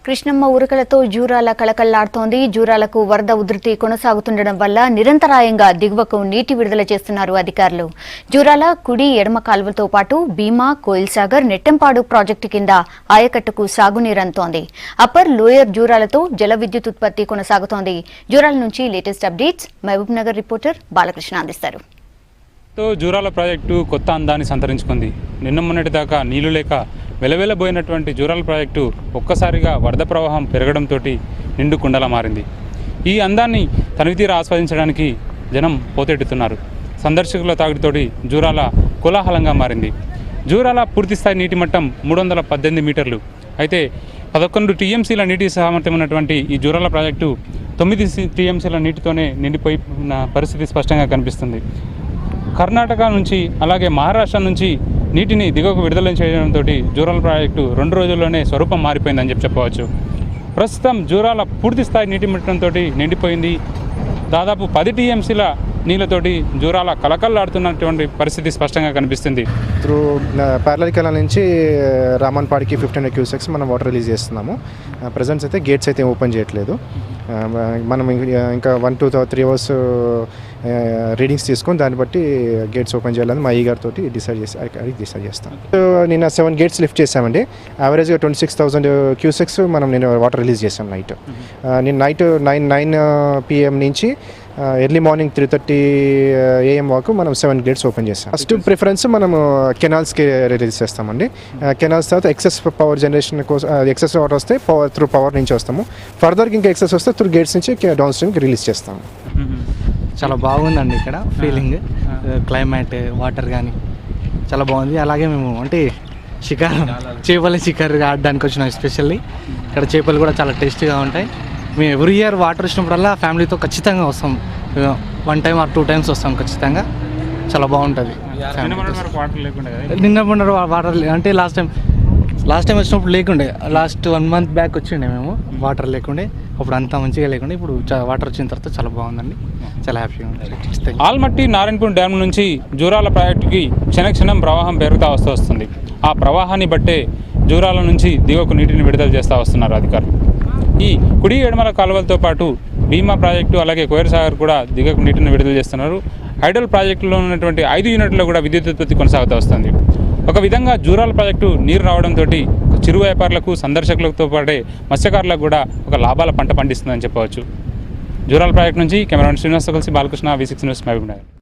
కృష్ణమ్మ ఉరకలతో జూరాల కళకళ్లాడుతోంది. జూరాలకు వరద ఉధృతి కొనసాగుతుండడం వల్ల నిరంతరాయంగా దిగువకు నీటి విడుదల చేస్తున్నారు అధికారులు. జూరాల కుడి ఎడమ కాలువలతో పాటు భీమా, కోయిల్సాగర్, నెట్టెంపాడు ప్రాజెక్టు కింద ఆయకట్టుకు సాగునీరు అందుతోంది. అప్పర్ లోయర్ జూరాలతో జల విద్యుత్ ఉత్పత్తి కొనసాగుతోంది. జూరాల నుంచి latest updates Mahabubnagar reporter Balakrishna అందిస్తారు. జూరాల ప్రాజెక్టు కొత్త అందాన్ని సంతరించుకుంది. నిన్న మొన్నటి దాకా నీళ్లు లేక వెలవెలబోయినటువంటి జూరాల ప్రాజెక్టు ఒక్కసారిగా వరద ప్రవాహం పెరగడంతో నిండు కుండలా మారింది. ఈ అందాన్ని తనివితీరా ఆస్వాదించడానికి జనం పోతెట్టుతున్నారు. సందర్శకుల తాగుడితోటి జూరాల కోలాహలంగా మారింది. జూరాల పూర్తిస్థాయి నీటి మట్టం 318 మీటర్లు. అయితే 11 టీఎంసీల నీటి సామర్థ్యం ఉన్నటువంటి ఈ జూరాల ప్రాజెక్టు 9 టీఎంసీల నీటితోనే నిండిపోయిన పరిస్థితి స్పష్టంగా కనిపిస్తుంది. కర్ణాటక నుంచి అలాగే మహారాష్ట్ర నుంచి నీటిని దిగువకు విడుదల చేయడంతో జూరాల ప్రాజెక్టు 2 రోజుల్లోనే స్వరూపం మారిపోయిందని చెప్పవచ్చు. ప్రస్తుతం జూరాల పూర్తి స్థాయి నీటి మట్టంతో నిండిపోయింది. దాదాపు 10 టీఎంసీల నీళ్ళతోటి జూరాల కలకల్లాడుతున్నటువంటి పరిస్థితి స్పష్టంగా కనిపిస్తుంది. త్రూ ప్యారలల్ కెనాల్ నుంచి రామన్పాడికి 1500 క్యూసెక్స్ మనం వాటర్ రిలీజ్ చేస్తున్నాము. ప్రజెంట్స్ అయితే గేట్స్ అయితే ఓపెన్ చేయట్లేదు. మనం ఇంకా 1 to 3 అవర్స్ రీడింగ్స్ తీసుకొని దాన్ని బట్టి గేట్స్ ఓపెన్ చేయాలని మా ఈగారితో డిసైడ్ చేస్తాం. నిన్న 7 గేట్స్ లిఫ్ట్ చేసామండి. యావరేజ్గా 26,000 క్యూసెక్స్ మనం నేను వాటర్ రిలీజ్ చేసాం నైట్. నేను నైట్ 9 PM నుంచి ఎర్లీ మార్నింగ్ 3:30 AM వరకు మనం 7 గేట్స్ ఓపెన్ చేస్తాం. ఫస్ట్ ప్రిఫరెన్స్ మనము కెనాల్స్కి రిలీజ్ చేస్తామండి. కెనాల్స్ తర్వాత ఎక్సెస్ పవర్ జనరేషన్ కోసం ఎక్సెస్ వాటర్ వస్తే త్రూ పవర్ నుంచి వస్తాము. ఫర్దర్కి ఇంకా ఎక్సెస్ వస్తే త్రూ గేట్స్ నుంచి డౌన్ స్ట్రీమ్కి రిలీజ్ చేస్తాము. చాలా బాగుందండి ఇక్కడ ఫీలింగ్, క్లైమేట్, వాటర్ కానీ చాలా బాగుంది. అలాగే మేము అంటే చేపల షికారు ఆడడానికి వచ్చినాం. ఎస్పెషల్లీ ఇక్కడ చేపలు కూడా చాలా టేస్టీగా ఉంటాయి. మేము ఎవ్రీ ఇయర్ వాటర్ వచ్చినప్పుడల్లా ఫ్యామిలీతో ఖచ్చితంగా వస్తాం. 1 time or 2 times వస్తాం ఖచ్చితంగా. చాలా బాగుంటుంది. నిన్న మొన్న వాటర్ అంటే లాస్ట్ టైం వచ్చినప్పుడు లేకుండే, లాస్ట్ 1 month బ్యాక్ వచ్చిండే మేము. వాటర్ లేకుండే, అప్పుడు అంతా మంచిగా లేకుండే. ఇప్పుడు వాటర్ వచ్చిన తర్వాత చాలా బాగుందండి. చాలా హ్యాపీగా ఉంది. ఆల్మట్టి నారాయణపూర్ డ్యామ్ నుంచి జూరాల ప్రాజెక్టుకి క్షణక్షణం ప్రవాహం పెరుగుతూ వస్తుంది. ఆ ప్రవాహాన్ని బట్టే జూరాల నుంచి దిగువకు నీటిని విడుదల చేస్తూ వస్తున్నారు అధికారులు. ఈ కుడి ఎడమల కాలువలతో పాటు భీమా ప్రాజెక్టు అలాగే కోయిల్సాగర్ కూడా దిగువకు నీటిని విడుదల చేస్తున్నారు. హైడల్ ప్రాజెక్టులో ఉన్నటువంటి 5 యూనిట్లలో కూడా విద్యుత్ ఉత్పత్తి కొనసాగుతూ వస్తుంది. ఒక విధంగా జూరాల ప్రాజెక్టు నీరు రావడంతో చిరు వ్యాపారులకు, సందర్శకులతో పాటే మత్స్యకారులకు కూడా ఒక లాభాల పంట పండిస్తుందని చెప్పవచ్చు. జూరాల ప్రాజెక్టు నుంచి కెమెరామెన్ శ్రీనివాస్తో కలిసి బాలకృష్ణ, V6 న్యూస్, మహబూబ్ నగర్.